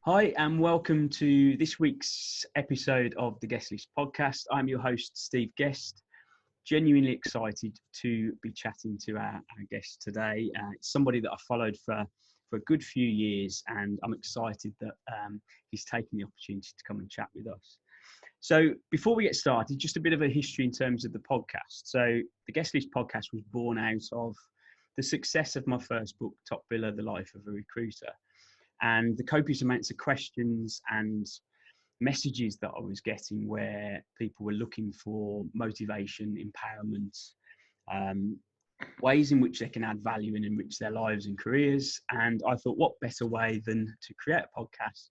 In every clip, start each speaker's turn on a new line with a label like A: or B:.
A: Hi, and welcome to this week's episode of the Guest List podcast. I'm your host, Steve Guest. Genuinely excited to be chatting to our guest today. It's somebody that I followed for a good few years, and I'm excited that he's taken the opportunity to come and chat with us. So before we get started, just a bit of a history in terms of the podcast. So the Guest List podcast was born out of the success of my first book, Top Biller, The Life of a Recruiter, and the copious amounts of questions and messages that I was getting where people were looking for motivation, empowerment, ways in which they can add value and enrich their lives and careers. And I thought, what better way than to create a podcast,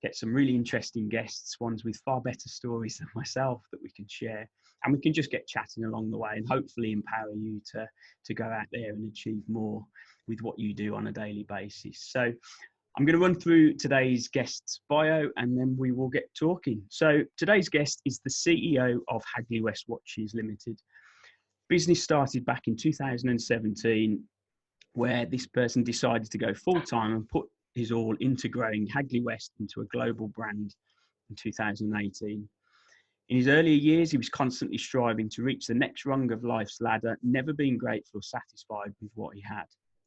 A: get some really interesting guests, ones with far better stories than myself that we can share, and we can just get chatting along the way and hopefully empower you to go out there and achieve more with what you do on a daily basis. So I'm going to run through today's guest's bio and then we will get talking. So today's guest is the CEO of Hagley West Watches Limited. Business started back in 2017, where this person decided to go full-time and put his all into growing Hagley West into a global brand in 2018. In his earlier years, he was constantly striving to reach the next rung of life's ladder, never being grateful or satisfied with what he had.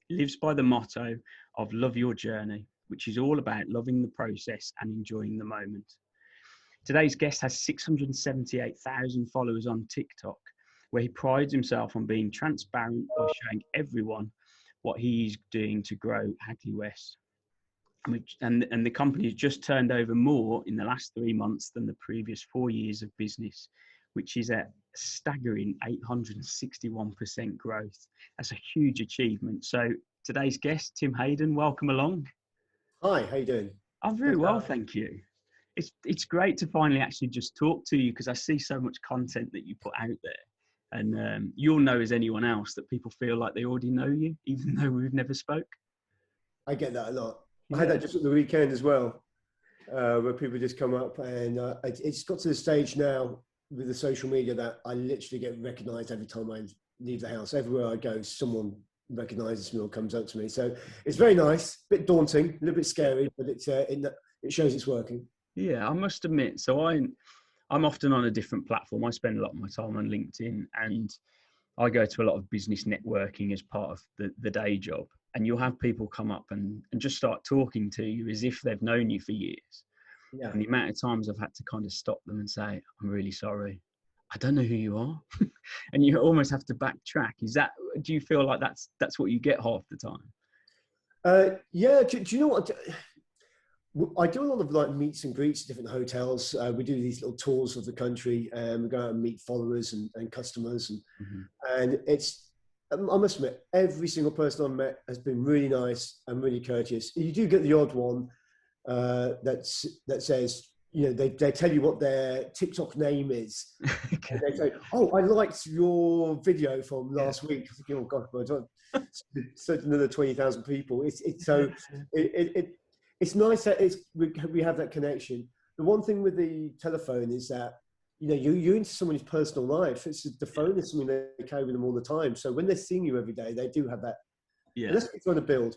A: He lives by the motto of love your journey, which is all about loving the process and enjoying the moment. Today's guest has 678,000 followers on TikTok, where he prides himself on being transparent by showing everyone what he's doing to grow Hagley West. And the company has just turned over more in the last 3 months than the previous 4 years of business, which is a staggering 861% growth. That's a huge achievement. So today's guest, Tim Hayden, welcome along.
B: Hi, how you doing?
A: I'm very well, thank you. It's great to finally actually just talk to you, because I see so much content that you put out there. And you'll know as anyone else that people feel like they already know you, even though we've never spoke.
B: I get that a lot.
A: Yeah.
B: I had that just at the weekend as well, where people just come up, and it's got to the stage now with the social media that I literally get recognised every time I leave the house. Everywhere I go, someone recognises me or comes up to me. So it's very nice, a bit daunting, a little bit scary, but it shows it's working.
A: Yeah, I must admit. So I'm often on a different platform. I spend a lot of my time on LinkedIn, and I go to a lot of business networking as part of the day job. And you'll have people come up and just start talking to you as if they've known you for years.
B: Yeah.
A: And the amount of times I've had to kind of stop them and say, I'm really sorry, I don't know who you are. And you almost have to backtrack. Do you feel like that's what you get half the time?
B: Yeah. Do you know what? I do a lot of like meets and greets at different hotels. We do these little tours of the country, and we go out and meet followers and customers, and it's. I must admit, every single person I've met has been really nice and really courteous. You do get the odd one that says, you know, they tell you what their TikTok name is. Okay. They say, "Oh, I liked your video from last week." I think, "Oh God, so another 20,000 people." It's nice that we have that connection. The one thing with the telephone is that, you know, you're into someone's personal life. The phone is something they carry with them all the time. So when they're seeing you every day, they do have that. Yeah. And that's what you're trying to build.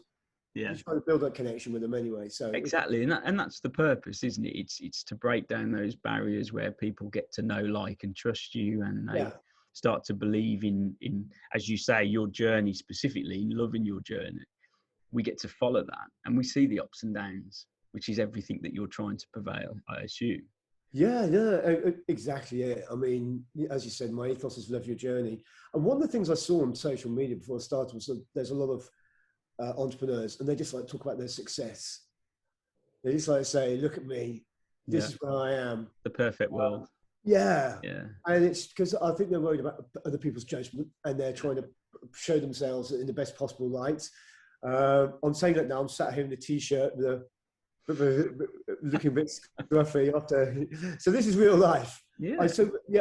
B: Yeah. You're trying to build that connection with them anyway. So
A: exactly, and that's the purpose, isn't it? It's to break down those barriers where people get to know, like, and trust you, and they start to believe in, as you say, your journey specifically, in loving your journey. We get to follow that, and we see the ups and downs, which is everything that you're trying to prevail, I assume.
B: Yeah, exactly. Yeah. I mean, as you said, my ethos is love your journey. And one of the things I saw on social media before I started was that there's a lot of entrepreneurs, and they just like talk about their success. They just like say, "Look at me, this is where I am."
A: The perfect world.
B: Yeah. And it's because I think they're worried about other people's judgment, and they're trying to show themselves in the best possible light. I'm saying that now. I'm sat here in a t-shirt looking a bit scruffy after. So this is real life. Yeah.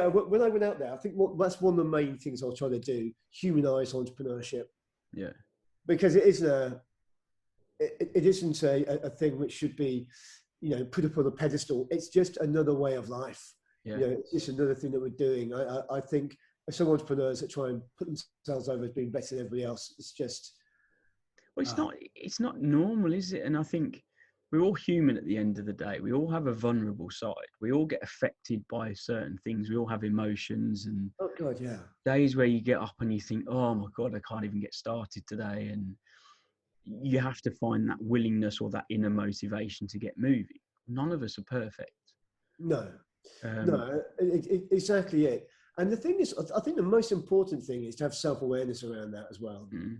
B: When I went out there, I think that's one of the main things I was trying to do: humanize entrepreneurship. Yeah. Because it isn't a thing which should be, you know, put up on a pedestal. It's just another way of life. Yeah. You know, it's just another thing that we're doing. I think some entrepreneurs that try and put themselves over as being better than everybody else, it's just.
A: Well, it's not normal, is it? And I think we're all human at the end of the day. We all have a vulnerable side. We all get affected by certain things. We all have emotions, and
B: Oh God, yeah.
A: days where you get up and you think, oh my God, I can't even get started today. And you have to find that willingness or that inner motivation to get moving. None of us are perfect.
B: No,
A: Um,
B: no, exactly it. And the thing is, I think the most important thing is to have self-awareness around that as well.
A: mm,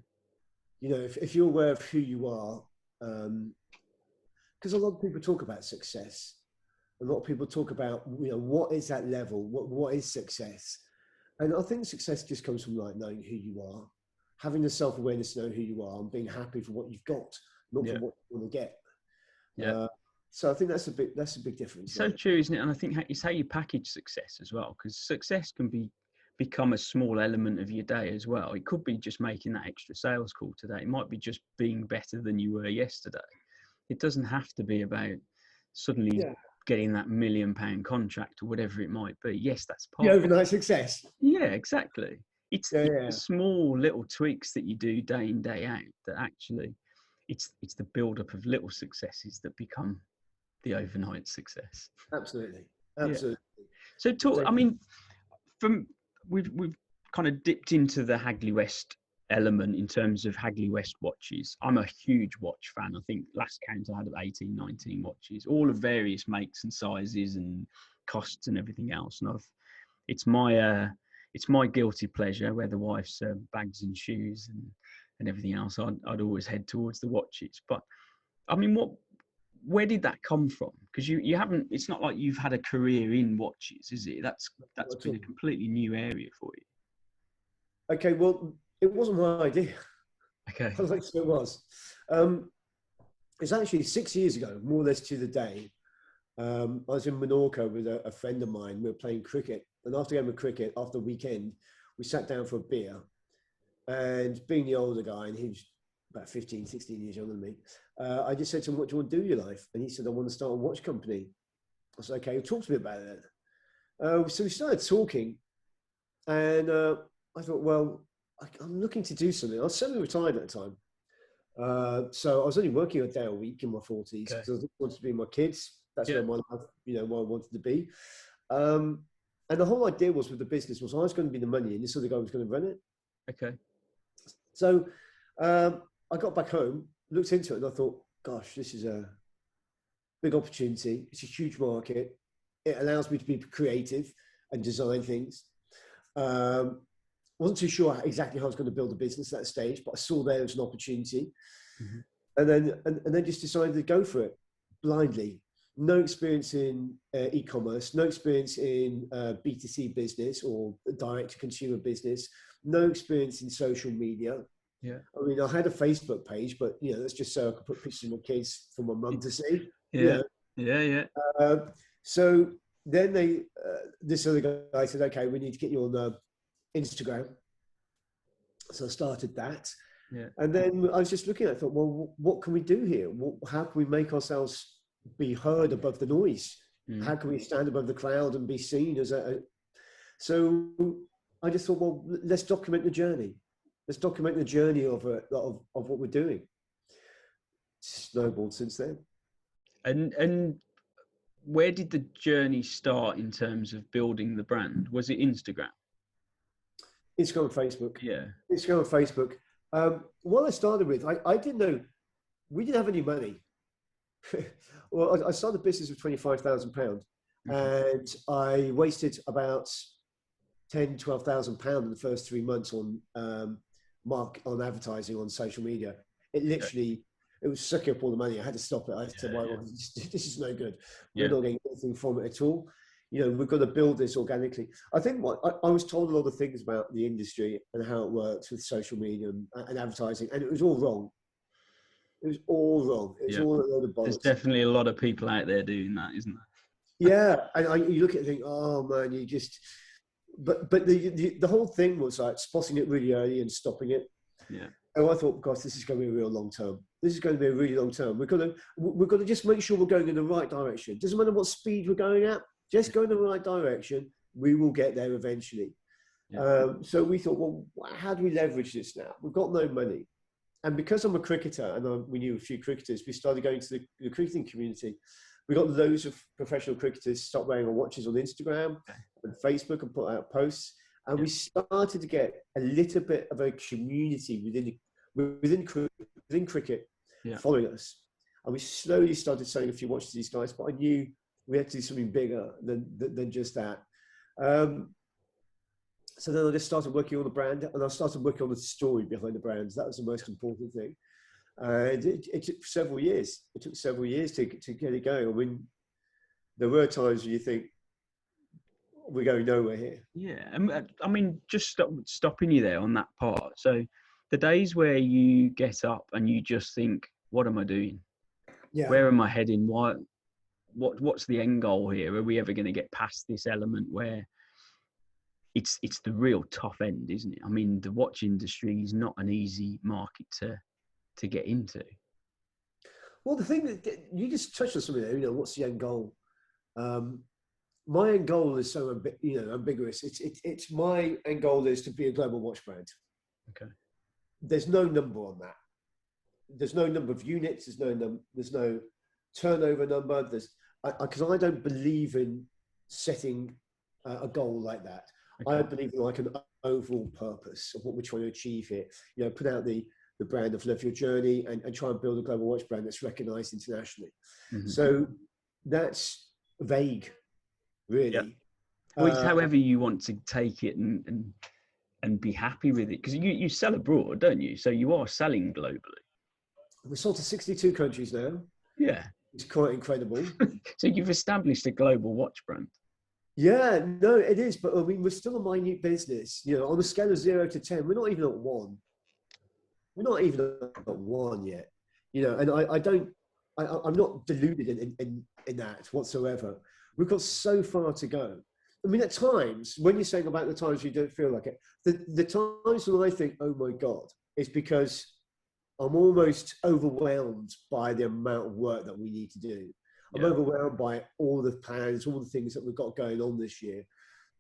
B: You know, if you're aware of who you are, because a lot of people talk about success. A lot of people talk about, you know, what is that level? What is success? And I think success just comes from like knowing who you are, having the self-awareness to know who you are, and being happy for what you've got, not for
A: yeah,
B: what you want to get.
A: yeah.
B: So I think that's a big difference.
A: It's so true, isn't it? And I think it's how you package success as well, because success can become a small element of your day as well. It could be just making that extra sales call today. It might be just being better than you were yesterday. It doesn't have to be about suddenly
B: Yeah.
A: getting that £1 million contract or whatever it might be. Yes, that's
B: The
A: part of it.
B: overnight success.
A: Yeah, exactly. It's
B: Yeah.
A: the small little tweaks that you do day in, day out that actually it's the build-up of little successes that become the overnight success.
B: Absolutely.
A: Yeah.
B: Absolutely.
A: So talk, I mean, from we've kind of dipped into the Hagley West element in terms of Hagley West watches. I'm a huge watch fan. I think last count I had 18, 19 watches, all of various makes and sizes and costs and everything else. And it's my guilty pleasure where the wife's bags and shoes and everything else. I'd always head towards the watches. But I mean, where did that come from? Because you haven't. It's not like you've had a career in watches, is it? That's been a completely new area for you.
B: Okay, well, it wasn't my idea.
A: Okay.
B: It was. It's actually 6 years ago, more or less to the day. I was in Menorca with a friend of mine. We were playing cricket. And after the game of cricket, after the weekend, we sat down for a beer. And being the older guy, and he was about 15, 16 years younger than me, I just said to him, what do you want to do with your life? And he said, I want to start a watch company. I said, okay, talk to me about it. So we started talking. And I thought, well, I'm looking to do something. I was semi-retired at the time. So I was only working a day a week in my 40s because I wanted to be with my kids. That's where my life, where I wanted to be. And the whole idea was with the business was I was going to be the money and this other guy was going to run it.
A: Okay.
B: So I got back home, looked into it, and I thought, gosh, this is a big opportunity. It's a huge market. It allows me to be creative and design things. Wasn't too sure exactly how I was going to build a business at that stage, but I saw there was an opportunity. Mm-hmm. And then just decided to go for it blindly. No experience in e-commerce, no experience in B2C business or direct-to-consumer business, no experience in social media.
A: Yeah.
B: I mean, I had a Facebook page, but that's just so I could put pictures of my kids for my mum to see.
A: Yeah. Yeah.
B: So then this other guy said, okay, we need to get you on Instagram. So I started that.
A: Yeah.
B: And then I was just looking at it, I thought, well, what can we do here? How can we make ourselves be heard above the noise? How can we stand above the crowd and be seen as So I just thought, well, let's document the journey. Let's document the journey of what we're doing. Snowballed since then.
A: And where did the journey start in terms of building the brand? Was it Instagram?
B: Instagram and Facebook.
A: Yeah.
B: Instagram and Facebook. What I started with, I didn't know, we didn't have any money. Well, I started a business with £25,000 and I wasted about £12,000 in the first 3 months on advertising on social media. It literally, it was sucking up all the money. I had to stop it. I said, well, this is no good. We're not getting anything from it at all. We've got to build this organically. I think I was told a lot of things about the industry and how it works with social media and advertising, and it was all wrong. It was all wrong. It was all a load of bollocks.
A: There's definitely a lot of people out there doing that, isn't there?
B: Yeah, and you look at it and think, oh man, you just. But the whole thing was like spotting it really early and stopping it.
A: Yeah.
B: And I thought, gosh, this is going to be a real long term. This is going to be a really long term. We've got to just make sure we're going in the right direction. Doesn't matter what speed we're going at. Just go in the right direction. We will get there eventually. Yeah. So we thought, well, how do we leverage this now? We've got no money. And because I'm a cricketer, and we knew a few cricketers, we started going to the cricketing community. We got loads of professional cricketers start wearing our watches on Instagram and Facebook and put out posts. And we started to get a little bit of a community within cricket following us. And we slowly started selling a few watches to these guys, but I knew we had to do something bigger than just that. So then I just started working on the brand, and I started working on the story behind the brands. That was the most important thing. And it took several years. It took several years to get it going. I mean, there were times when you think, we're going nowhere here.
A: Yeah. I mean, just stopping you there on that part. So the days where you get up and you just think, what am I doing?
B: Yeah.
A: Where am I heading? What's the end goal here? Are we ever going to get past this element where it's the real tough end, isn't it? I mean, the watch industry is not an easy market to get into.
B: Well, the thing that you just touched on something there, what's the end goal? My end goal is so ambiguous. It's my end goal is to be a global watch brand.
A: Okay.
B: There's no number on that. There's no number of units. There's no turnover number. Because I don't believe in setting a goal like that. Okay. I believe in like an overall purpose of what we're trying to achieve here. Put out the brand of Love Your Journey and try and build a global watch brand that's recognized internationally. Mm-hmm. So that's vague, really. Yep.
A: Well, it's however you want to take it and be happy with it. Because you sell abroad, don't you? So you are selling globally.
B: We're sold to 62 countries now.
A: Yeah.
B: It's quite incredible.
A: So you've established a global watch brand.
B: Yeah, no, it is. But I mean, we're still a minute business. On a scale of 0 to 10, we're not even at 1. We're not even at 1 yet. And I'm not deluded in that whatsoever. We've got so far to go. I mean, at times, when you're saying about the times you don't feel like it, the times when I think, oh my God, it's because I'm almost overwhelmed by the amount of work that we need to do. I'm overwhelmed by all the plans, all the things that we've got going on this year,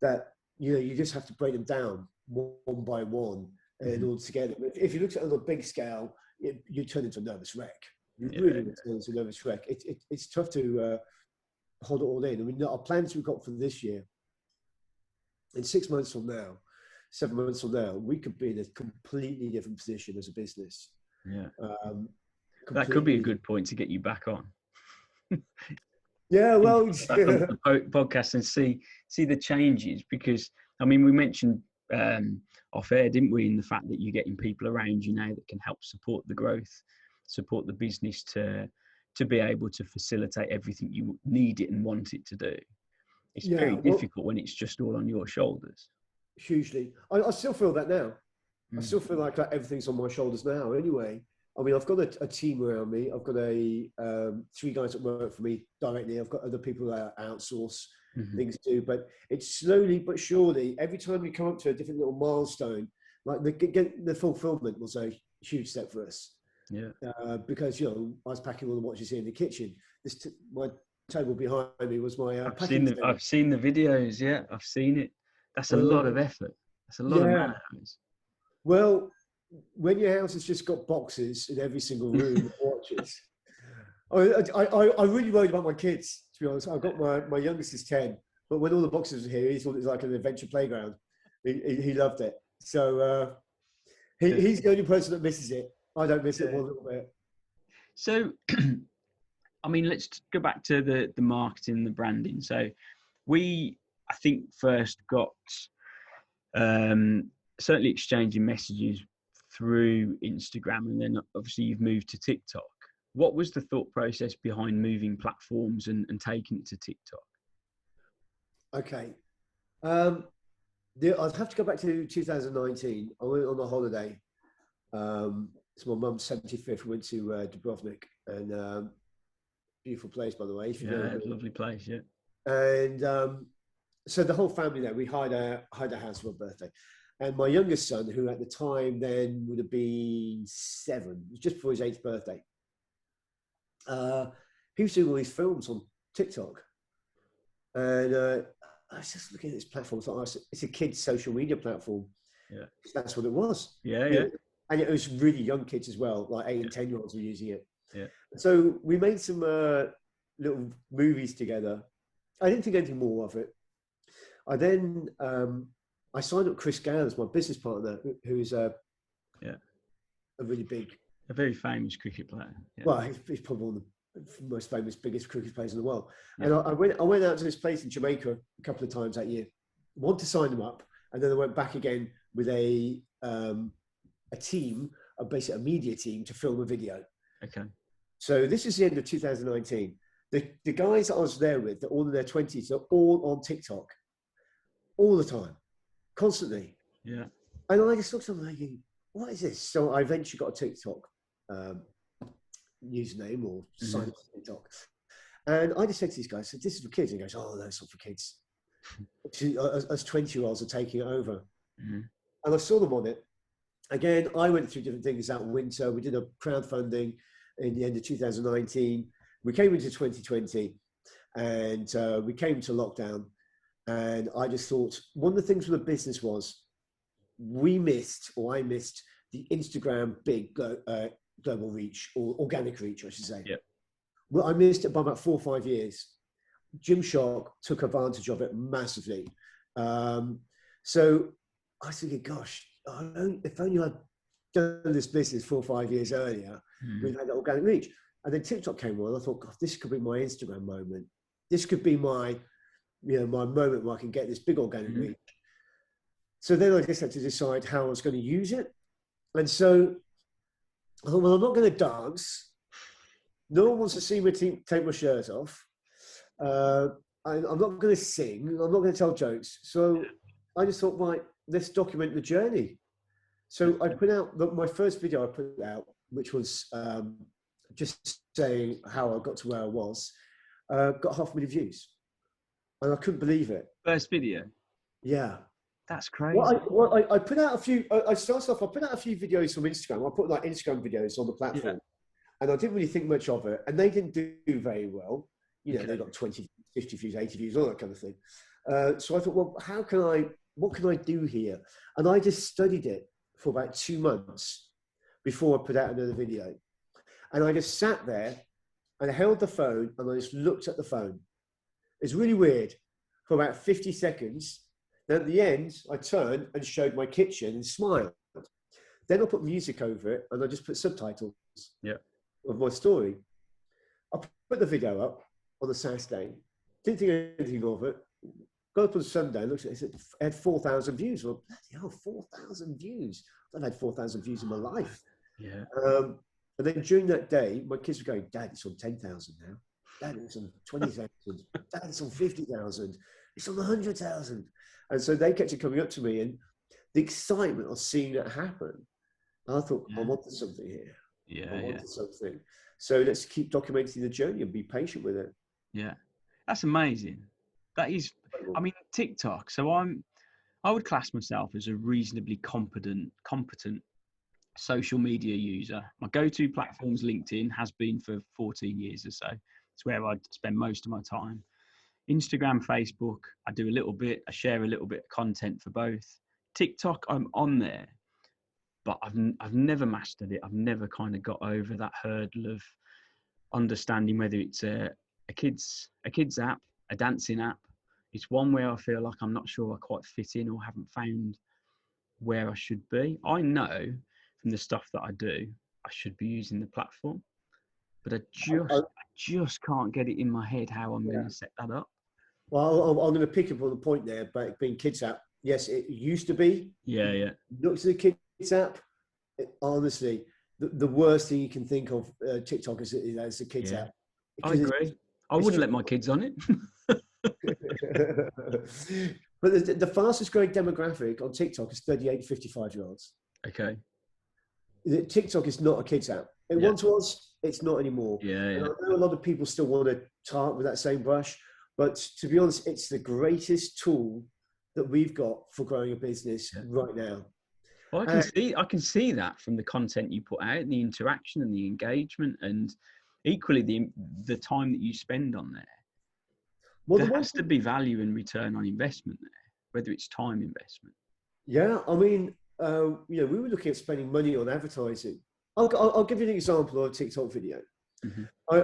B: that, you just have to break them down one by one in order to get them. If you look at it on a big scale, you turn into a nervous wreck. You really turn into a nervous wreck. It's tough to hold it all in. I mean, our plans we've got for this year, in 6 months from now, 7 months from now, we could be in a completely different position as a business.
A: Yeah. That could be a good point to get you back on.
B: Yeah, well,
A: back on the podcast and see the changes, because I mean, we mentioned off air, didn't we, in the fact that you're getting people around you now that can help support the growth, support the business to be able to facilitate everything you need it and want it to do. It's very difficult when it's just all on your shoulders.
B: Hugely. I still feel that now. I still feel like everything's on my shoulders now anyway. I mean, I've got a team around me. I've got 3 guys that work for me directly. I've got other people that outsource things to do. But it's slowly but surely, every time we come up to a different little milestone, like the fulfillment was a huge step for us.
A: Yeah.
B: Because, I was packing all the watches here in the kitchen. My table behind me was my
A: I've seen the videos. Yeah, I've seen it. That's a lot of effort. That's a lot of man hours.
B: Well, when your house has just got boxes in every single room of watches, I really worried about my kids, to be honest. I've got my youngest is 10, but when all the boxes were here, he thought it was like an adventure playground. He loved it. So he's the only person that misses it. I don't miss it one little bit. So,
A: I mean, let's go back to the marketing, the branding. So we, I think, first got certainly exchanging messages through Instagram, and then obviously you've moved to TikTok. What was the thought process behind moving platforms and taking it to TikTok?
B: Okay. I'd have to go back to 2019. I went on a holiday. It's my mum's 75th. We went to Dubrovnik, and beautiful place, by the way.
A: Lovely place, yeah.
B: And so the whole family there, we hired a house for my birthday. And my youngest son, who at the time then would have been 7, just before his 8th birthday, he was doing all these films on TikTok. And I was just looking at this platform. So it's a kid's social media platform.
A: Yeah.
B: That's what it was.
A: Yeah.
B: And it was really young kids as well, like 8
A: Yeah.
B: and 10-year-olds were using it.
A: Yeah.
B: So we made some little movies together. I didn't think anything more of it. I then I signed up Chris Gale as my business partner, who's a really big,
A: a very famous cricket player. Yeah.
B: Well, he's probably one of the most famous, biggest cricket players in the world.
A: Yeah.
B: And I went out to this place in Jamaica a couple of times that year. Wanted to sign them up, and then I went back again with a team, basically a media team, to film a video.
A: Okay.
B: So this is the end of 2019. The guys that I was there with, they're all in their 20s, they're all on TikTok, all the time, constantly.
A: Yeah.
B: And I just looked at them thinking, what is this? So I eventually got a TikTok username or sign up to TikTok. And I just said to these guys, so this is for kids. And he goes, oh, no, it's not for kids. As 20-year-olds are taking it over.
A: Mm-hmm.
B: And I saw them on it. Again, I went through different things that winter. We did a crowdfunding in the end of 2019. We came into 2020 and we came to lockdown. And I just thought, one of the things with the business was I missed the Instagram big global reach, or organic reach, I should say.
A: Yep.
B: Well, I missed it by about 4 or 5 years. Gymshark took advantage of it massively. So I was thinking, gosh, if only I'd done this business 4 or 5 years earlier, we'd had that organic reach. And then TikTok came along. I thought, God, this could be my Instagram moment. This could be my moment where I can get this big organic reach. So then I just had to decide how I was going to use it. And so I thought, well, I'm not going to dance. No one wants to see me take my shirt off. I'm not going to sing. I'm not going to tell jokes. So I just thought, right, let's document the journey. So I put out my first video I put out, which was just saying how I got to where I was, got 500,000 views. And I couldn't believe it.
A: First video?
B: Yeah.
A: That's crazy.
B: Well, I put out a few, I put out a few videos from Instagram. I put like Instagram videos on the platform. And I didn't really think much of it. And they didn't do very well. You know, they got 20, 50 views, 80 views, all that kind of thing. So I thought, well, what can I do here? And I just studied it for about 2 months before I put out another video. And I just sat there and I held the phone and I just looked at the phone. It's really weird. For about 50 seconds. Then at the end, I turned and showed my kitchen and smiled. Then I put music over it and I just put subtitles of my story. I put the video up on the Saturday. Didn't think anything of it. Got up on Sunday and looked at it. It had 4,000 views. Well, bloody hell, 4,000 views. I've had 4,000 views in my life.
A: Yeah.
B: And then during that day, my kids were going, Dad, it's on 10,000 now. Dad, it's on 20,000. Dad, it's on 50,000. It's on 100,000. And so they kept coming up to me, and the excitement of seeing that happen, I thought, I wanted something here. I wanted something. So let's keep documenting the journey and be patient with it.
A: Yeah. That's amazing. That is, I mean, TikTok. So I would class myself as a reasonably competent social media user. My go-to platform is LinkedIn, has been for 14 years or so. It's where I spend most of my time. Instagram, Facebook, I do a little bit. I share a little bit of content for both. TikTok, I'm on there, but I've never mastered it. I've never kind of got over that hurdle of understanding whether it's a kids app, a dancing app. It's one where I feel like I'm not sure I quite fit in or haven't found where I should be. I know from the stuff that I do, I should be using the platform, but I just can't get it in my head how I'm going to set that up.
B: Well, I'm going to pick up on the point there about being kids app. Yes, it used to be.
A: Yeah.
B: Look to the kids app. Honestly, the worst thing you can think of TikTok is the kids app.
A: I agree. I wouldn't let my kids on it.
B: But the fastest growing demographic on TikTok is 38 to 55-year-olds.
A: Okay.
B: TikTok is not a kids app. It once was. It's not anymore.
A: Yeah.
B: And I know a lot of people still want to tar with that same brush. But to be honest, it's the greatest tool that we've got for growing a business right now.
A: Well, I can see that from the content you put out, the interaction and the engagement, and equally the time that you spend on there. Well, there has to be value and return on investment there, whether it's time investment.
B: Yeah, I mean, we were looking at spending money on advertising. I'll give you an example of a TikTok video.
A: Mm-hmm.
B: I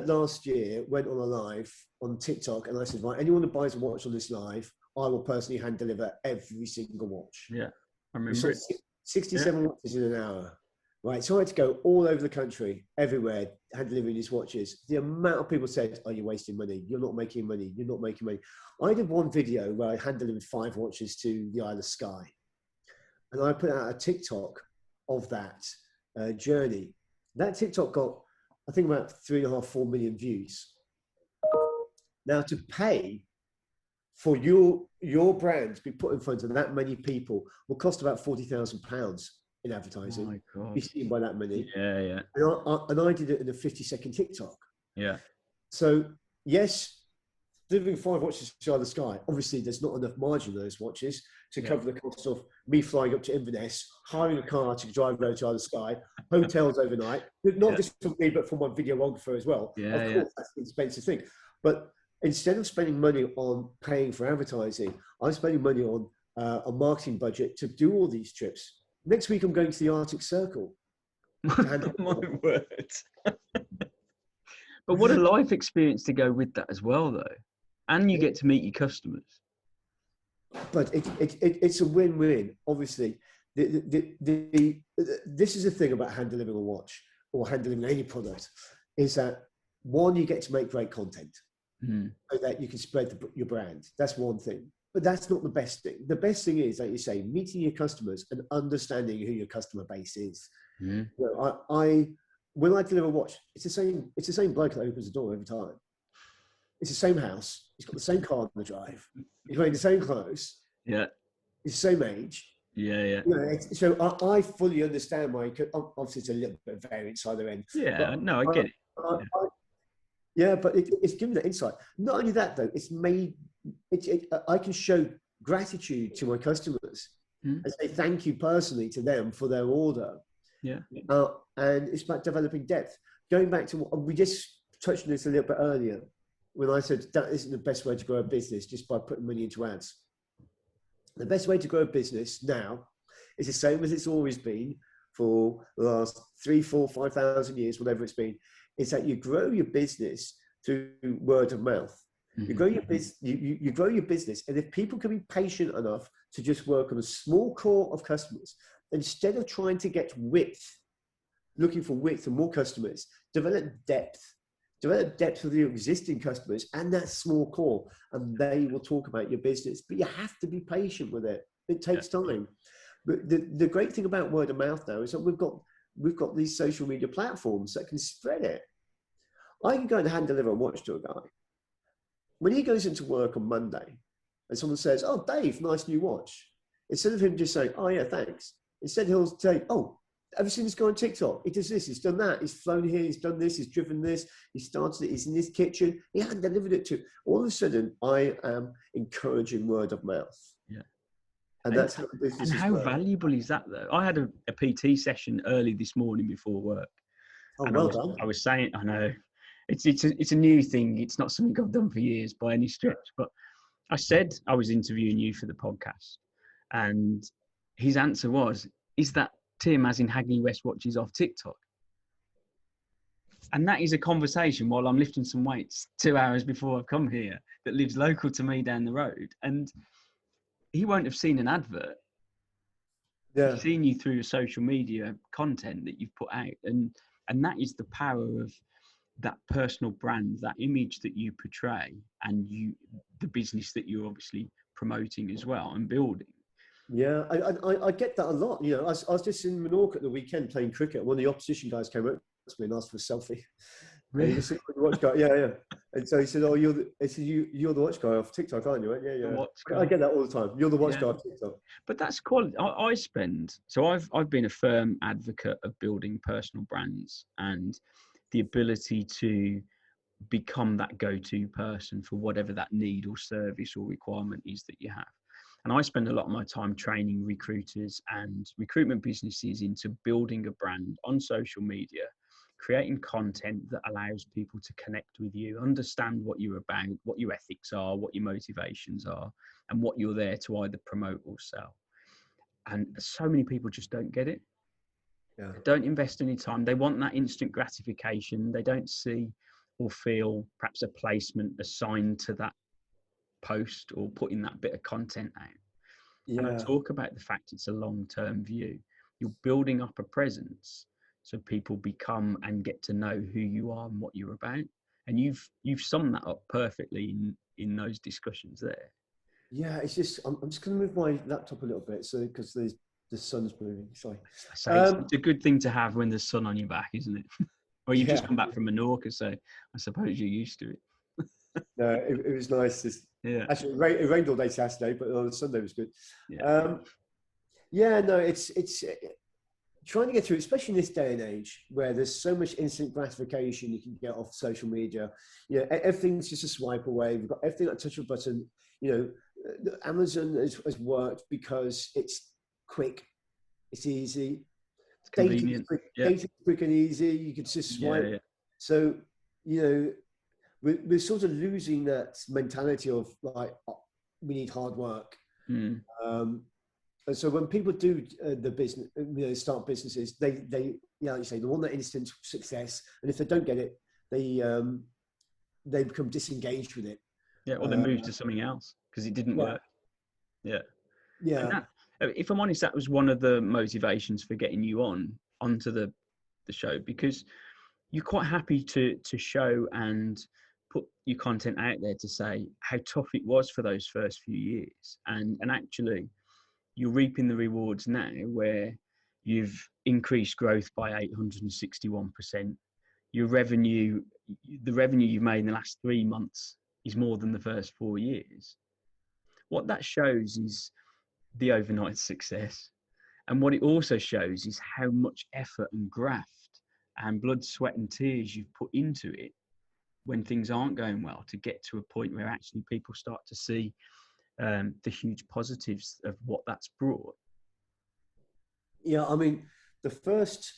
B: last year went on a live on TikTok, and I said, right, anyone who buys a watch on this live, I will personally hand deliver every single watch.
A: Yeah, I remember it.
B: 67 watches in an hour. Right, so I had to go all over the country, everywhere, hand delivering these watches. The amount of people said, "Oh, you're wasting money. You're not making money. You're not making money." I did one video where I hand delivered 5 watches to the Isle of Skye, and I put out a TikTok of that journey. That TikTok got, I think, about 3.5–4 million views. Now, to pay for your brand to be put in front of that many people will cost about £40,000 in advertising.
A: Oh my God.
B: Be seen by that many.
A: Yeah.
B: And I did it in a 50-second TikTok.
A: Yeah.
B: So yes, delivering 5 watches to the sky. Obviously, there's not enough margin on those watches to cover the cost of me flying up to Inverness, hiring a car to drive over to the sky, hotels overnight. Not just for me, but for my videographer as well.
A: Yeah,
B: of course, that's an expensive thing. But instead of spending money on paying for advertising, I'm spending money on a marketing budget to do all these trips. Next week, I'm going to the Arctic Circle.
A: My word. But what a life experience to go with that as well, though. And you get to meet your customers.
B: But it's a win-win, obviously. This is the thing about hand delivering a watch or hand delivering any product, is that, one, you get to make great content so that you can spread your brand. That's one thing. But that's not the best thing. The best thing is, like you say, meeting your customers and understanding who your customer base is. You know, when I deliver a watch, it's the same bloke that opens the door every time. It's the same house. He's got the same car on the drive. He's wearing the same clothes.
A: Yeah.
B: He's the same age.
A: Yeah.
B: You know, so I fully understand why. Obviously, it's a little bit of variance either end.
A: Yeah. No, I get it.
B: But it's given that insight. Not only that, though, it's made. I can show gratitude to my customers and say thank you personally to them for their order.
A: Yeah.
B: And it's about developing depth. Going back to what we just touched on this a little bit earlier, when I said that isn't the best way to grow a business, just by putting money into ads. The best way to grow a business now is the same as it's always been for the last 3, 4, 5,000 years, whatever it's been, is that you grow your business through word of mouth. You grow your business, you grow your business, and if people can be patient enough to just work on a small core of customers, instead of trying to get width, looking for width and more customers, develop depth with your existing customers and that small core, and they will talk about your business. But you have to be patient with it. It takes time. But the great thing about word of mouth now is that we've got these social media platforms that can spread it. I can go and hand deliver a watch to a guy. When he goes into work on Monday and someone says, "Oh, Dave, nice new watch," instead of him just saying, "Oh yeah, thanks," instead he'll say, "Oh, have you seen this guy on TikTok? He does this, he's done that, he's flown here, he's done this, he's driven this, he started it, he's in his kitchen, he hadn't delivered it to." All of a sudden, I am encouraging word of mouth.
A: Yeah.
B: And that's how business
A: is. And how valuable is that, though? I had a PT session early this morning before work.
B: Oh, well done.
A: I was saying, I know, it's a new thing. It's not something I've done for years by any stretch. But I said I was interviewing you for the podcast, and his answer was, "Is that Tim, as in Hagley West, watches off TikTok?" And that is a conversation while I'm lifting some weights 2 hours before I've come here, that lives local to me down the road. And he won't have seen an advert.
B: Yeah.
A: He's seen you through social media content that you've put out. And that is the power of that personal brand, that image that you portray, and the business that you're obviously promoting as well and building.
B: Yeah, I get that a lot. You know, I was just in Menorca at the weekend playing cricket. One of the opposition guys came up to me and asked for a selfie. Really? And he said, "The watch guy." Yeah. And so he said, "Oh, you're the watch guy off TikTok, aren't you?" Right? Yeah. I get that all the time. You're the watch guy off TikTok. But
A: that's quality. I've been a firm advocate of building personal brands and the ability to become that go-to person for whatever that need or service or requirement is that you have. And I spend a lot of my time training recruiters and recruitment businesses into building a brand on social media, creating content that allows people to connect with you, understand what you're about, what your ethics are, what your motivations are, and what you're there to either promote or sell. And so many people just don't get it.
B: Yeah.
A: They don't invest any time. They want that instant gratification. They don't see or feel perhaps a placement assigned to that post or putting that bit of content out. And I
B: Yeah.
A: talk about the fact it's a long-term view. You're building up a presence so people become and get to know who you are and what you're about. And you've summed that up perfectly in those discussions there.
B: Yeah, it's just I'm just going to move my laptop a little bit, so because the sun's moving. Sorry.
A: I say it's a good thing to have when there's sun on your back, isn't it? Or you've just come back from Menorca, so I suppose you're used to it.
B: No, it was nice.
A: Yeah.
B: Actually, it rained all day Saturday, but on Sunday was good.
A: Yeah.
B: Yeah, no, it's trying to get through, especially in this day and age where there's so much instant gratification you can get off social media. You know, everything's just a swipe away. We've got everything at a touch of a button. You know, Amazon has worked because it's quick, it's easy,
A: It's convenient.
B: data's quick and easy. You can just swipe.
A: Yeah.
B: So, you know, we're sort of losing that mentality of like, oh, we need hard work.
A: Mm.
B: And so when people do the business, you know, start businesses, they, you know, like you say, they want that instant success, and if they don't get it, they become disengaged with it.
A: Yeah, or they move to something else because it didn't work. Yeah.
B: Yeah.
A: And that, if I'm honest, that was one of the motivations for getting you onto the show, because you're quite happy to show and put your content out there to say how tough it was for those first few years, and actually you're reaping the rewards now where you've increased growth by 861%. Your revenue, the revenue you've made in the last 3 months is more than the first 4 years. What that shows is the overnight success. And what it also shows is how much effort and graft and blood, sweat and tears you've put into it when things aren't going well, to get to a point where actually people start to see the huge positives of what that's brought.
B: Yeah, I mean, the first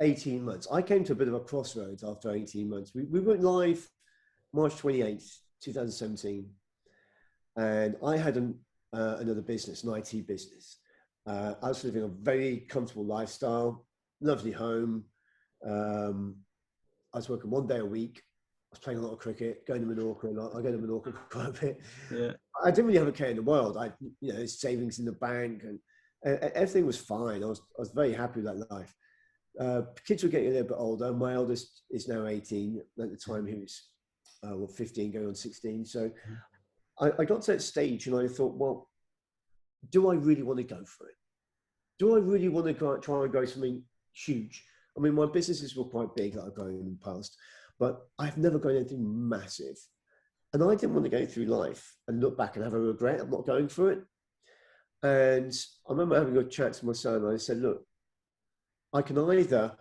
B: 18 months, I came to a bit of a crossroads after 18 months. We went live March 28th, 2017. And I had another business, an IT business. I was living a very comfortable lifestyle, lovely home. I was working 1 day a week. I was playing a lot of cricket, going to Menorca a lot. I go to Menorca quite a bit.
A: Yeah.
B: I didn't really have a care in the world. I, you know, savings in the bank, and everything was fine. I was very happy with that life. Kids were getting a little bit older. My eldest is now 18. At the time, he was 15, going on 16. So I got to that stage, and I thought, well, do I really want to go for it? Do I really want to try and grow something huge? I mean, my businesses were quite big that I've grown in the past, but I've never grown anything massive. And I didn't want to go through life and look back and have a regret of not going for it. And I remember having a chat to my son, and I said, look, I can either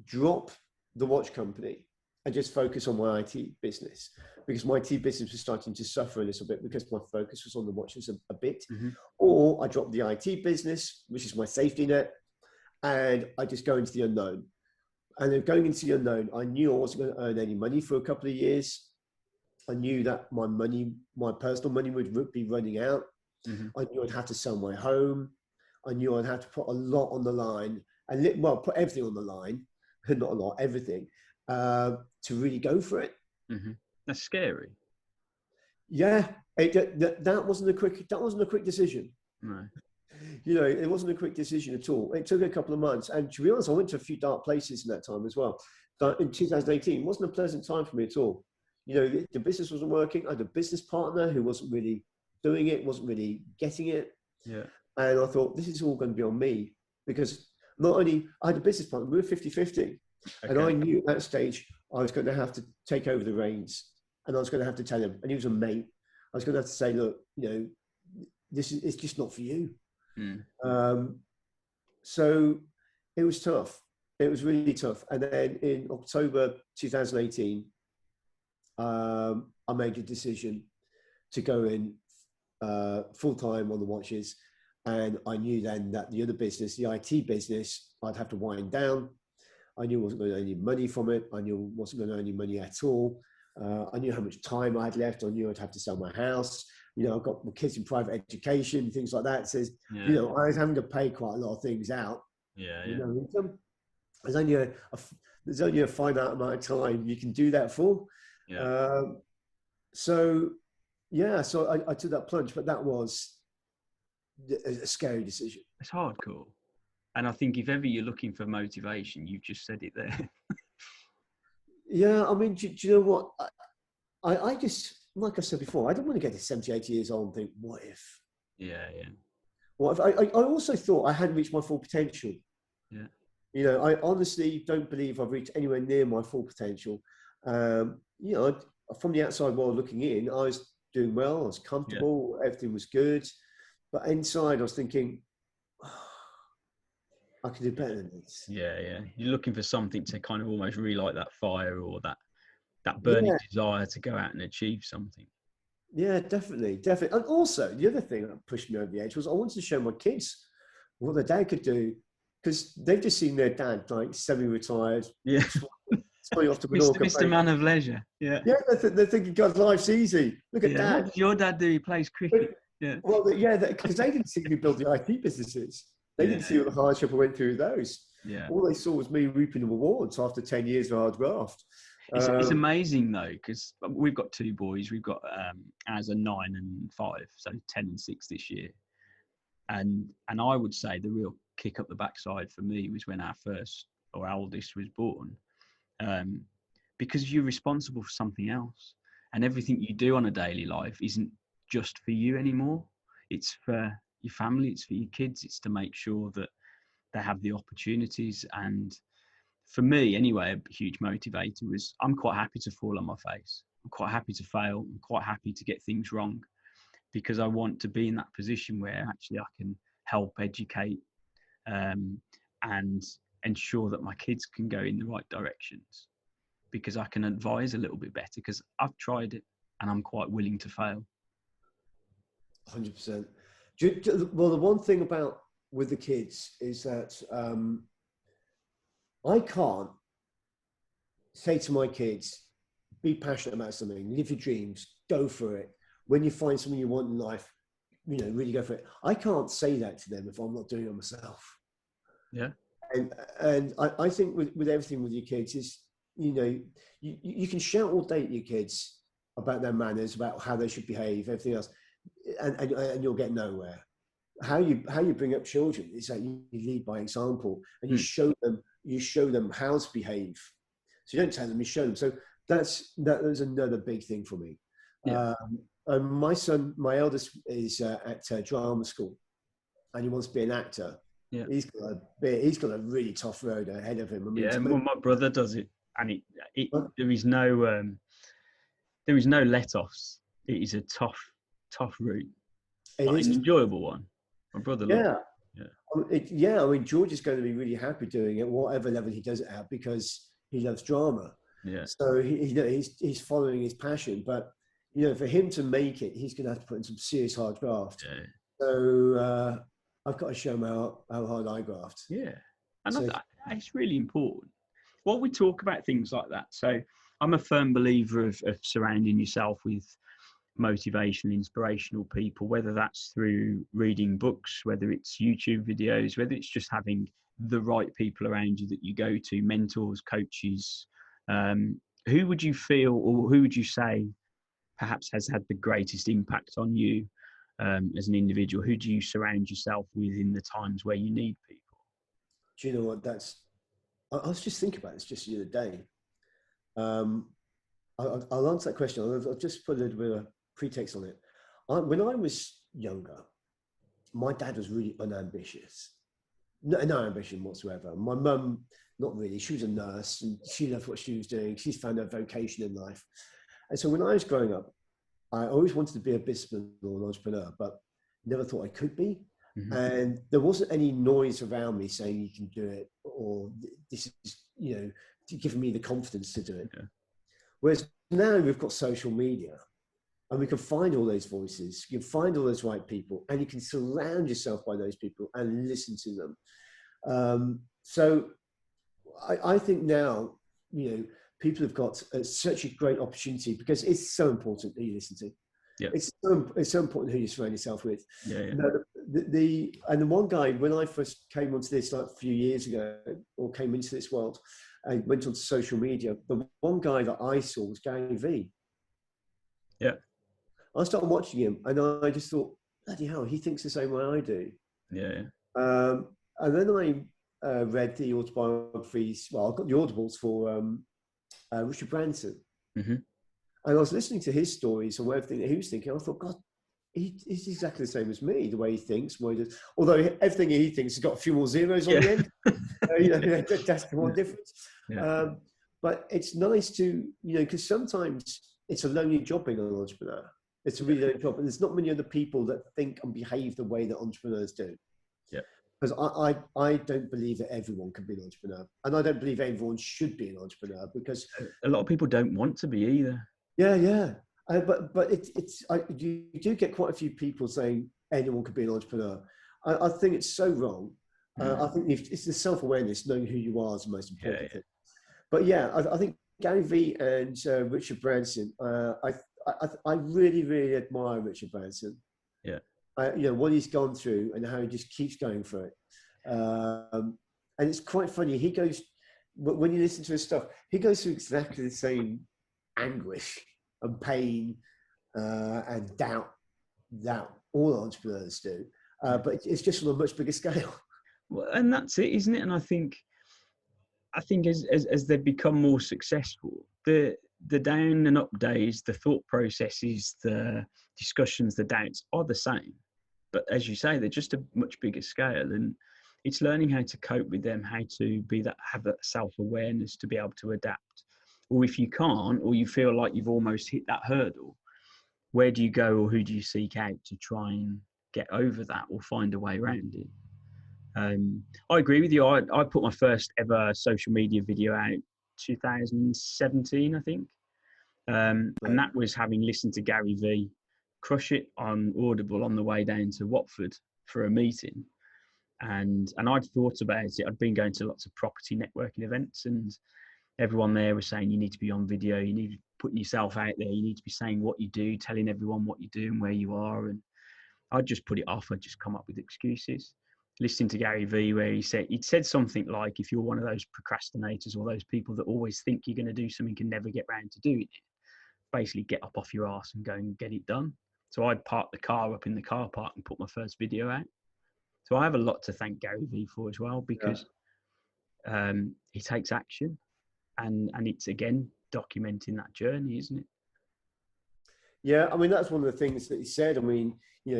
B: drop the watch company and just focus on my IT business, because my IT business was starting to suffer a little bit because my focus was on the watches a bit, or I drop the IT business, which is my safety net, and I just go into the unknown. And then going into the unknown, I knew I wasn't going to earn any money for a couple of years. I knew that my personal money would be running out. I knew I'd have to sell my home. I knew I'd have to put a lot on the line, and put everything on the line, not a lot, everything, to really go for it.
A: That's scary.
B: Yeah, that wasn't a quick decision.
A: No.
B: You know, it wasn't a quick decision at all. It took a couple of months, and to be honest, I went to a few dark places in that time as well. But in 2018, it wasn't a pleasant time for me at all. You know, the business wasn't working. I had a business partner who wasn't really doing it, wasn't really getting it.
A: Yeah.
B: And I thought, this is all going to be on me, because not only I had a business partner, we were 50-50. And I knew at that stage I was going to have to take over the reins, and I was going to have to tell him, and he was a mate. I was going to have to say, look, you know, it's just not for you. So it was tough. It was really tough. And then in October 2018, I made a decision to go in full time on the watches. And I knew then that the other business, the IT business, I'd have to wind down. I knew I wasn't going to earn any money from it. I knew I wasn't going to earn any money at all. I knew how much time I had left. I knew I'd have to sell my house. I've got my kids in private education, things like that. Says, I was having to pay quite a lot of things out. Income. There's only a finite amount of time you can do that for. So I took that plunge, but that was a scary decision.
A: It's hardcore. And I think if ever you're looking for motivation, you've just said it there.
B: Yeah, I mean, do you know what? I just, like I said before, I don't want to get to 70, 80 years old and think, what if?
A: Yeah.
B: What if? I also thought I hadn't reached my full potential.
A: Yeah.
B: I honestly don't believe I've reached anywhere near my full potential. From the outside world looking in, I was doing well, I was comfortable, everything was good. But inside, I was thinking, I could do better than this.
A: Yeah. You're looking for something to kind of almost relight that fire or that burning desire to go out and achieve something.
B: Yeah, definitely. And also, the other thing that pushed me over the edge was I wanted to show my kids what their dad could do, because they've just seen their dad, like, semi-retired.
A: Yeah.
B: Off to
A: Mr. Man of Leisure. Yeah.
B: Yeah, they're thinking, God, life's easy. Look at Dad.
A: What does your dad do? He plays cricket.
B: Because they didn't see me build the IT businesses. They didn't see all the hardship I went through those.
A: Yeah.
B: All they saw was me reaping the rewards after 10 years of hard graft.
A: It's amazing though, because we've got two boys. We've got as a 9 and 5, so 10 and 6 this year. And I would say the real kick up the backside for me was when our oldest was born, because you're responsible for something else, and everything you do on a daily life isn't just for you anymore. It's for your family, it's for your kids, it's to make sure that they have the opportunities. And for me anyway, a huge motivator was I'm quite happy to fall on my face. I'm quite happy to fail. I'm quite happy to get things wrong, because I want to be in that position where actually I can help educate and ensure that my kids can go in the right directions, because I can advise a little bit better, because I've tried it and I'm quite willing to fail.
B: 100%. Well, the one thing with the kids is that I can't say to my kids, be passionate about something, live your dreams, go for it. When you find something you want in life, really go for it. I can't say that to them if I'm not doing it myself.
A: Yeah.
B: And I think with everything with your kids is, you can shout all day at your kids about their manners, about how they should behave, everything else, and you'll get nowhere. How you bring up children is that you lead by example, and you show them how to behave. So you don't tell them, you show them. So that's another big thing for me.
A: Yeah.
B: My son, my eldest, is at drama school, and he wants to be an actor.
A: Yeah.
B: He's got a really tough road ahead of him. I mean,
A: well, my brother does it, and there is no let-offs. It is a tough route. It is an enjoyable one. My brother loves it.
B: Yeah. I mean, George is going to be really happy doing it, whatever level he does it at, because he loves drama.
A: Yeah.
B: So he's following his passion, but for him to make it, he's going to have to put in some serious hard graft.
A: Yeah.
B: So I've got to show him how hard I graft.
A: Yeah, and it's really important. While we talk about things like that, so I'm a firm believer of surrounding yourself with motivational, inspirational people, whether that's through reading books, whether it's YouTube videos, whether it's just having the right people around you that you go to, mentors, coaches. Who would you feel, or who would you say perhaps has had the greatest impact on you as an individual? Who do you surround yourself with in the times where you need people?
B: Do you know what? I was just thinking about this just the other day. I'll answer that question. I'll just put a little bit of pretext on it. When I was younger, my dad was really unambitious. No ambition whatsoever. My mum, not really. She was a nurse and she loved what she was doing. She's found her vocation in life. And so when I was growing up, I always wanted to be a businessman or an entrepreneur, but never thought I could be. Mm-hmm. And there wasn't any noise around me saying you can do it, or this is, giving me the confidence to do it. Yeah. Whereas now we've got social media and we can find all those voices, you can find all those right people, and you can surround yourself by those people and listen to them. So I think now, people have got such a great opportunity, because it's so important that you listen to.
A: Yeah.
B: It's so important who you surround yourself with.
A: Yeah. Yeah.
B: No, the one guy, when I first came onto this like a few years ago, or came into this world, I went onto social media. The one guy that I saw was Gary V.
A: Yeah.
B: I started watching him, and I just thought, bloody hell, he thinks the same way I do.
A: Yeah. Yeah.
B: And then I read the autobiographies. Well, I got the audibles for Richard Branson.
A: Mm-hmm.
B: And I was listening to his stories and everything that he was thinking. I thought, God, he's exactly the same as me, the way he thinks. Although everything he thinks has got a few more zeros on the end. That's the one difference.
A: Yeah.
B: But it's nice to, because sometimes it's a lonely job being an entrepreneur. It's a really lonely job. And there's not many other people that think and behave the way that entrepreneurs do.
A: Yeah.
B: Because I don't believe that everyone can be an entrepreneur. And I don't believe everyone should be an entrepreneur, because
A: a lot of people don't want to be either.
B: Yeah. But you do get quite a few people saying anyone could be an entrepreneur. I think it's so wrong. I think it's the self-awareness, knowing who you are is the most important thing. But yeah, I think Gary Vee and Richard Branson, I really, really admire Richard Branson.
A: Yeah.
B: What he's gone through and how he just keeps going through it. And it's quite funny. He goes, when you listen to his stuff, he goes through exactly the same anguish and pain and doubt that all entrepreneurs do. But it's just on a much bigger scale.
A: Well, and that's it, isn't it? And I think as they've become more successful, the down and up days, the thought processes, the discussions, the doubts are the same. But as you say, they're just a much bigger scale, and it's learning how to cope with them, how to have that self-awareness to be able to adapt. Or if you can't, or you feel like you've almost hit that hurdle, where do you go, or who do you seek out to try and get over that or find a way around it? I agree with you. I put my first ever social media video out 2017, I think. And that was having listened to Gary Vee crush it on Audible on the way down to Watford for a meeting. And I'd thought about it. I'd been going to lots of property networking events, and everyone there was saying, you need to be on video, you need to put yourself out there, you need to be saying what you do, telling everyone what you do and where you are. And I'd just put it off. I'd just come up with excuses. Listening to Gary Vee, where he'd said something like, if you're one of those procrastinators or those people that always think you're going to do something and never get round to doing it, basically get up off your arse and go and get it done. So I'd park the car up in the car park and put my first video out. So I have a lot to thank Gary Vee for as well, because he takes action, and it's, again, documenting that journey, isn't it?
B: Yeah, I mean, that's one of the things that he said. I mean,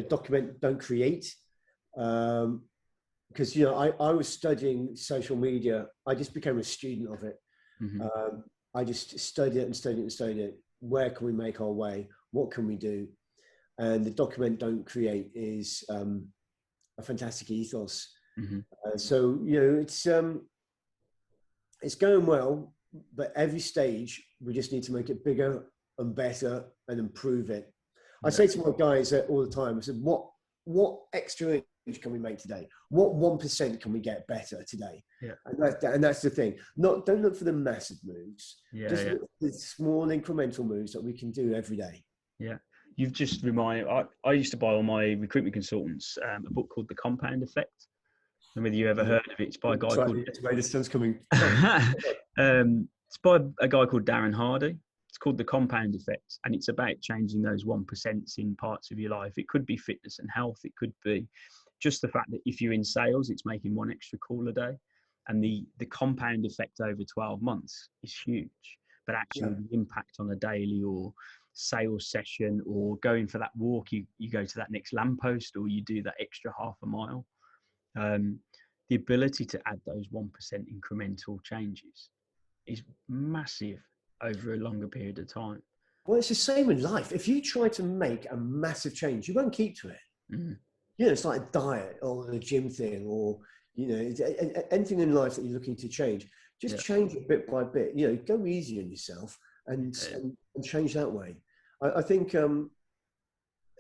B: document, don't create. Because, I was studying social media. I just became a student of it. Mm-hmm. I just studied it and studied it and studied it. Where can we make our way? What can we do? And the document, don't create is a fantastic ethos. Mm-hmm. So, it's going well, but every stage we just need to make it bigger and better and improve it. Yeah. I say to my guys all the time, I said, what extra inch can we make today? What 1% can we get better today? Yeah. And that's the thing. Don't look for the massive moves. Yeah, just look for the small incremental moves that we can do every day. Yeah.
A: You've just reminded, I used to buy all my recruitment consultants a book called The Compound Effect. And whether you ever heard of it, it's by a guy called...
B: The sun's coming.
A: It's by a guy called Darren Hardy. It's called The Compound Effect, and it's about changing those 1% in parts of your life. It could be fitness and health. It could be just the fact that if you're in sales, it's making one extra call a day. And the compound effect over 12 months is huge. But actually the impact on a daily or sales session, or going for that walk, you go to that next lamppost, or you do that extra half a mile. The ability to add those 1% incremental changes is massive over a longer period of time.
B: Well, it's the same in life. If you try to make a massive change, you won't keep to it. Mm. It's like a diet or a gym thing, or, anything in life that you're looking to change. Just change it bit by bit. Go easy on yourself and change that way. I think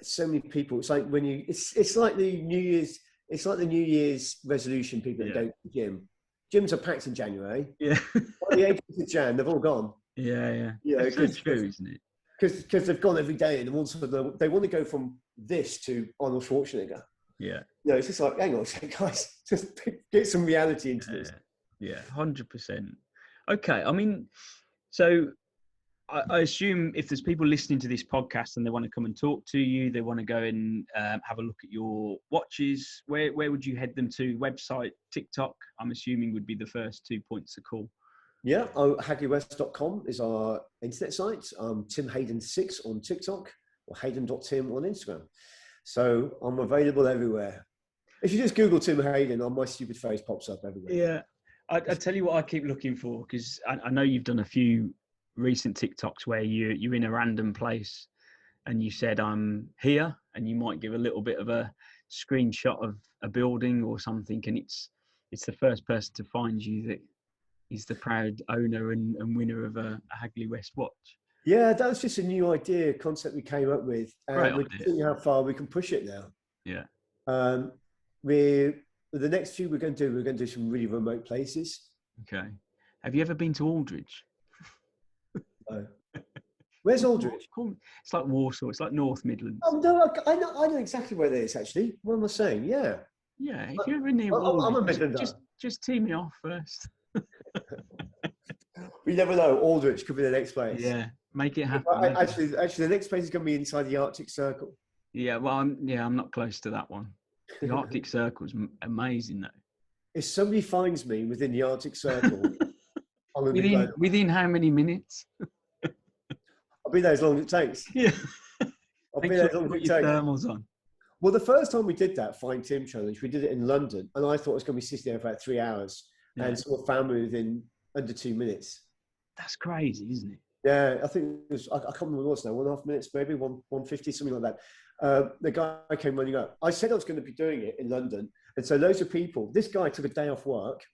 B: so many people, it's like when it's like the New Year's, it's like the New Year's resolution people that go to the gym. Gyms are packed in January. Yeah. By the 18th of Jan, they've all gone.
A: Yeah. It's so true, isn't it?
B: because they've gone every day, and also they want to go from this to Arnold Schwarzenegger.
A: Yeah.
B: No, it's just like, hang on a second, guys, just get some reality into this.
A: Yeah, 100%. Okay, I mean, so I assume if there's people listening to this podcast and they want to come and talk to you, they want to go and have a look at your watches, where would you head them to? Website, TikTok, I'm assuming would be the first 2 points of call.
B: Yeah, hagleywest.com is our internet site. timhayden6 on TikTok, or hayden.tim on Instagram. So I'm available everywhere. If you just Google Tim Hayden, my stupid face pops up everywhere.
A: Yeah, I tell you what I keep looking for, because I know you've done a few recent TikToks where you're in a random place and you said I'm here, and you might give a little bit of a screenshot of a building or something, and it's the first person to find you that is the proud owner and winner of a Hagley West watch.
B: Yeah, that was just a new concept we came up with, and we're seeing how far we can push it now.
A: Yeah.
B: The next few we're going to do some really remote places.
A: Okay. Have you ever been to Aldridge?
B: No. Where's Aldridge?
A: It's like Warsaw. It's like North Midlands.
B: Oh no, I know exactly where that is actually. What am I saying? Yeah.
A: Yeah. If you're ever near Aldridge, just tee me off first.
B: We never know. Aldridge could be the next place.
A: Yeah. Make it happen.
B: Actually, the next place is going to be inside the Arctic Circle.
A: Yeah. Well, I'm not close to that one. The Arctic Circle's amazing though.
B: If somebody finds me within the Arctic Circle, I'm going to be blown.
A: Within how many minutes?
B: I'll be there as long as it takes.
A: Yeah.
B: I'll be there as long as it takes.
A: Thermals on.
B: Well, the first time we did that Find Tim challenge, we did it in London, and I thought it was going to be sitting there for about 3 hours, and saw a family within under 2 minutes.
A: That's crazy, isn't it?
B: Yeah, I think it was, I can't remember what it was now, 1.5 minutes, maybe 150, something like that. The guy came running up. I said I was going to be doing it in London, and so loads of people. This guy took a day off work,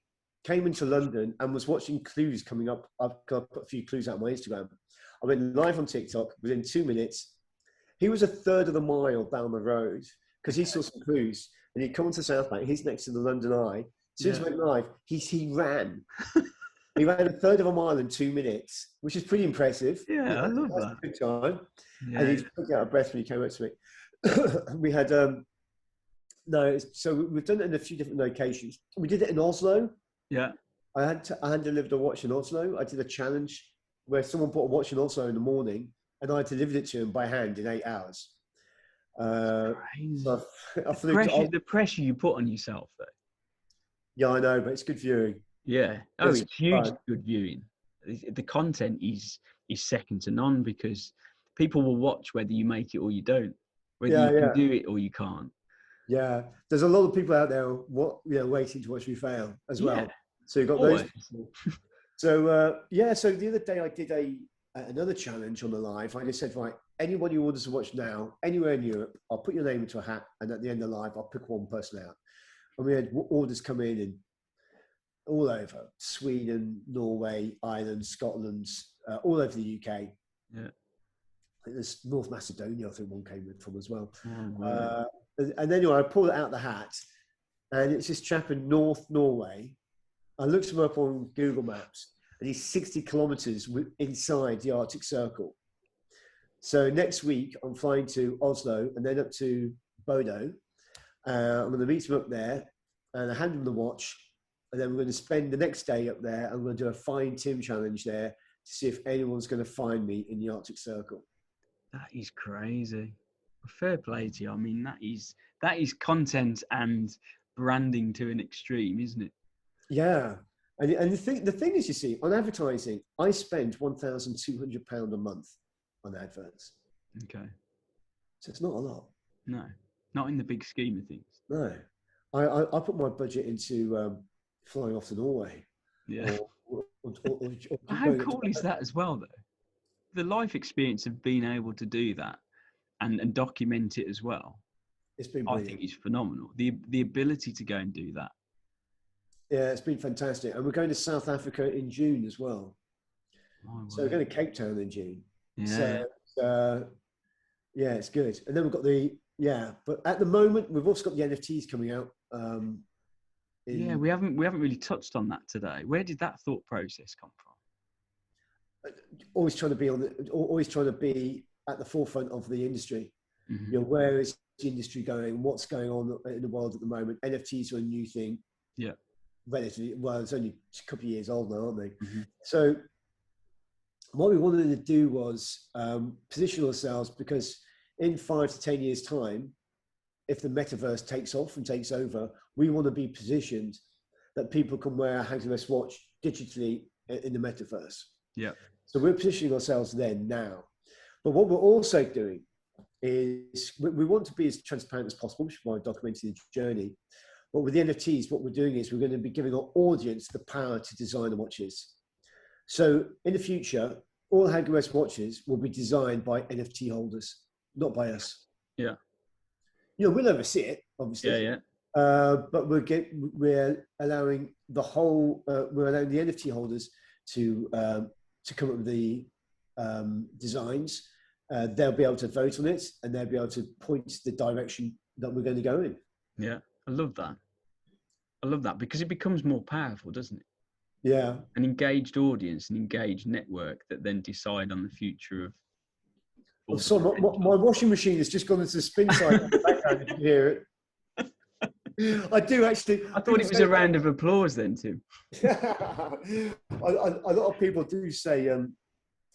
B: came into London, and was watching clues coming up. I've put a few clues out on my Instagram. I went live on TikTok within 2 minutes. He was a third of the mile down the road because he saw some clues, and he'd come into South Bank. He's next to the London Eye. As soon as he went live, he ran. He ran a third of a mile in 2 minutes, which is pretty impressive.
A: Yeah, I love that.
B: A good time.
A: Yeah.
B: And he took out of breath when he came up to me. We had so we've done it in a few different locations. We did it in Oslo.
A: Yeah. I
B: had delivered a watch in Oslo. I did a challenge where someone bought a watch in Oslo in the morning, and I delivered it to him by hand in 8 hours. So
A: the pressure you put on yourself, though.
B: Yeah, I know, but it's good viewing.
A: Yeah. Oh, it's huge good viewing. The content is second to none, because people will watch whether you make it or you don't, whether you can do it or you can't.
B: Yeah, there's a lot of people out there waiting to watch me fail as well. Yeah. So you've got those people. So so the other day I did another challenge on the live. I just said, right, anybody who orders a watch now, anywhere in Europe, I'll put your name into a hat, and at the end of the live, I'll pick one person out. And we had orders come in and all over Sweden, Norway, Ireland, Scotland, all over the UK. Yeah. I think there's North Macedonia, I think one came from as well. Oh, wow. And anyway, I pulled it out of the hat, and it's this chap in North Norway. I looked him up on Google Maps, and he's 60 kilometers inside the Arctic Circle. So next week, I'm flying to Oslo and then up to Bodo. I'm going to meet him up there, and I hand him the watch. And then we're going to spend the next day up there. I'm going to do a Find Tim challenge there to see if anyone's going to find me in the Arctic Circle.
A: That is crazy. Fair play to you. I mean, that is content and branding to an extreme, isn't it?
B: Yeah. And the thing is, you see, on advertising, I spend £1,200 a month on adverts.
A: Okay.
B: So it's not a lot.
A: No, not in the big scheme of things.
B: No. I put my budget into flying off to Norway.
A: Yeah. How cool is that as well, though? The life experience of being able to do that and document it as well.
B: It's been brilliant.
A: I think it's phenomenal. The ability to go and do that.
B: Yeah, it's been fantastic. And we're going to South Africa in June as well. So we're going to Cape Town in June.
A: Yeah.
B: So, it's good. And then we've got but at the moment, we've also got the NFTs coming out.
A: We haven't really touched on that today. Where did that thought process come from?
B: always trying to be always trying to be at the forefront of the industry.
A: Mm-hmm.
B: You know, where is the industry going? What's going on in the world at the moment? NFTs are a new thing.
A: Yeah.
B: Relatively, well, it's only a couple of years old now, aren't they?
A: Mm-hmm.
B: So what we wanted to do was position ourselves, because in 5 to 10 years' time, if the metaverse takes off and takes over, we want to be positioned that people can wear a Hagley West watch digitally in the metaverse.
A: Yeah.
B: So we're positioning ourselves there now. But what we're also doing is we want to be as transparent as possible, which is why I'm documenting the journey. But with the NFTs, what we're doing is we're going to be giving our audience the power to design the watches. So in the future, all Hagley West watches will be designed by NFT holders, not by us.
A: Yeah.
B: You know, we'll never see it, obviously.
A: Yeah.
B: But we're allowing the NFT holders to come up with the designs. They'll be able to vote on it, and they'll be able to point the direction that we're going to go in.
A: Yeah, I love that because it becomes more powerful, doesn't it?
B: Yeah.
A: An engaged audience, an engaged network that then decide on the future of.
B: So my washing machine has just gone into the spin cycle in the background. You can hear it. I do actually.
A: I thought it was a round of applause then, Tim.
B: A lot of people do say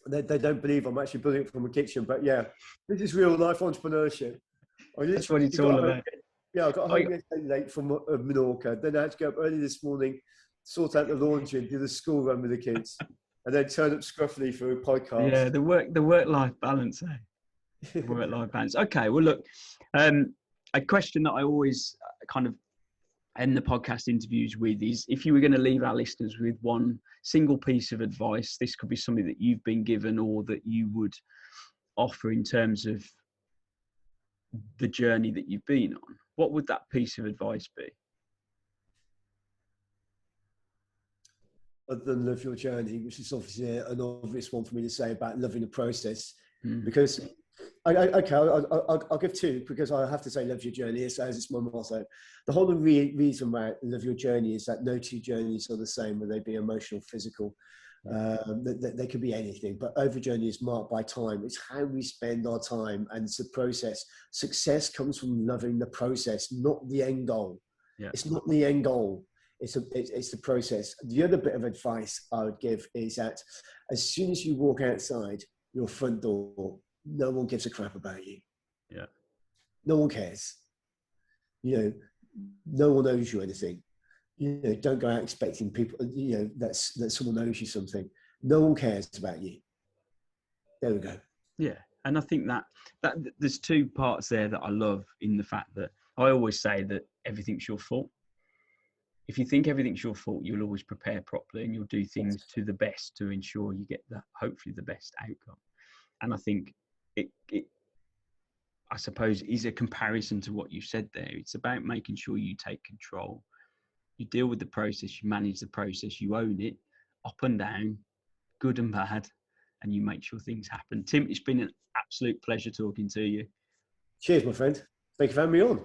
B: they don't believe I'm actually building it from a kitchen, but yeah, this is real life entrepreneurship.
A: That's what it's all about.
B: Yeah, I got home yesterday late from Menorca. Then I had to go up early this morning, sort out the laundry, and do the school run with the kids, and then turn up scruffily for a podcast.
A: Yeah, the work-life balance, eh? Work-life balance. Okay, well, look, a question that I always kind of end the podcast interviews with is, if you were going to leave our listeners with one single piece of advice, this could be something that you've been given or that you would offer in terms of the journey that you've been on, what would that piece of advice be?
B: Other than love your journey, which is obviously an obvious one for me to say about loving the process, because I'll give two, because I have to say love your journey as it's my motto. The whole reason why love your journey is that no two journeys are the same, whether they be emotional, physical. They could be anything, but every journey is marked by time. It's how we spend our time, and it's the process. Success comes from loving the process, not the end goal. Yeah. It's not the end goal. It's the process. The other bit of advice I would give is that as soon as you walk outside your front door, no one gives a crap about you.
A: Yeah.
B: No one cares. You know, no one owes you anything. You know, don't go out expecting people, you know, that someone owes you something. No one cares about you. There we go.
A: Yeah. And I think that there's two parts there that I love, in the fact that I always say that everything's your fault. If you think everything's your fault, you'll always prepare properly, and you'll do things to the best to ensure you get hopefully the best outcome. And I think it I suppose is a comparison to what you said there. It's about making sure you take control. You deal with the process, you manage the process, you own it, up and down, good and bad, and you make sure things happen. Tim, it's been an absolute pleasure talking to you.
B: Cheers, my friend. Thank you for having me on.